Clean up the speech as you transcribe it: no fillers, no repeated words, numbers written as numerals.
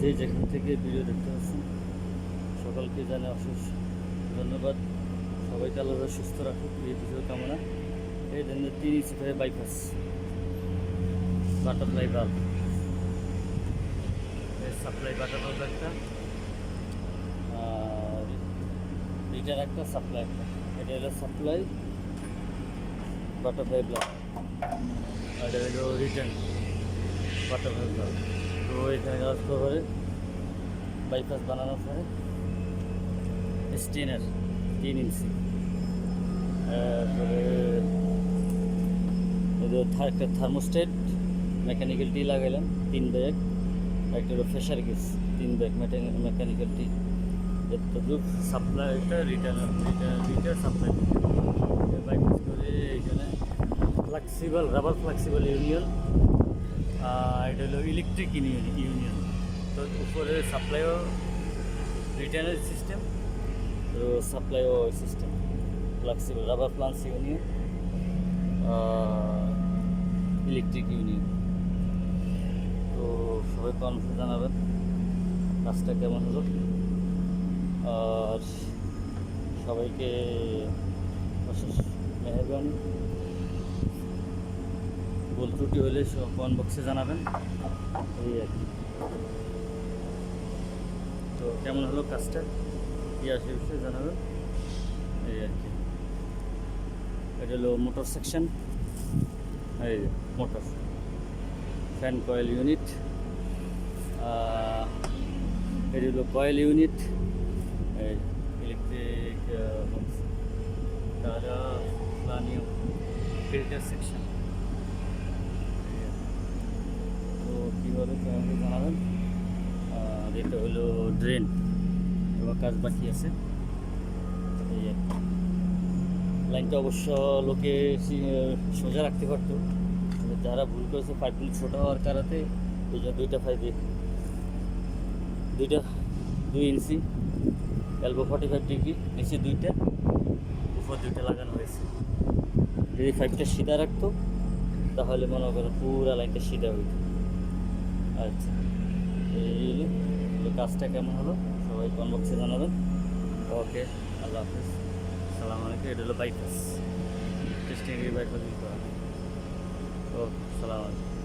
যে যেখান থেকে ভিডিও দেখতে পাচ্ছেন সকলকে জানাই অশেষ ধন্যবাদ। সবাইকে আল্লাহ সুস্থ রাখুক এই ভিডিও কামনা। এই জন্য 3 ইঞ্চি বাইপাস বাটারফ্লাই বাল্ব, সাপ্লাই বাটারফ্লাই একটা, আর এটার একটা সাপ্লাই একটা। এটা হলো সাপ্লাই বাটারফ্লাই বাল্ব, আর এটা হলো রিটার্ন বাটারফ্লাই বাল্ব। তো এখানে কাজ করে বাইপাস বানানোর পরে স্টেনার 3 ইঞ্চি, তারপরে একটা থার্মোস্টেট মেকানিক্যাল টি লাগাইলাম 3 ব্যাগ, একটা হলো ফ্রেশার গেজ 3 ব্যাগ মেকানিক্যাল টি। এতটুক সাপ্লাইটা রিটার সাপ্লাই বাইপাস করে এখানে ফ্লেক্সিবল রাবার ফ্লেক্সিবল ইউনিয়ন, এটা হলো ইলেকট্রিক ইউনিয়ন। তো উপরে সাপ্লাইও রিটার্নের সিস্টেম, তো সাপ্লাইও system flexible rubber plants union, electric union. তো সবাই কনফারেন্স জানাবেন কাজটা কেমন হলো, আর সবাইকে অশেষ মেহরবানি। ভুল ত্রুটি হলে কমেন্ট বক্সে জানাবেন, এই আর কি। তো কেমন হলো কাজটা কি আসে বিষয়ে জানাবেন, এই আর কি। এটা হলো মোটর সেকশন, এই মোটর ফ্যান কয়েল ইউনিট, এটা হলো কয়েল ইউনিট, এই ইলেকট্রিক তারা প্লানিং ফিল্টার সেকশন। তো কীভাবে কেমন জানাবেন। আর এটা হলো ড্রেন, এবং কাজ বাকি আছে, এই আর কি। লাইনটা অবশ্য লোকে সোজা রাখতে পারতো, যারা ভুল করেছে পাইপগুলো ছোটো হওয়ার কারণে এই যে 2টা পাইপে 2 ইঞ্চি এলবো 45 ডিগ্রি, নিচে 2টা উপর 2টা লাগানো হয়েছে। যদি পাইপটা সিধা রাখতো তাহলে মনে করো পুরো লাইনটা সিধা হইত। আচ্ছা, এই কাজটা কেমন হলো সবাই কমেন্ট বক্সে জানাবেন। ওকে, আল্লাহ হাফেজ, সালাম আলাইকুম। এটা হলো বাইপাস টেস্টিং, বাইপাস ইউজ করা। ওকে, সালাম আলাইকুম।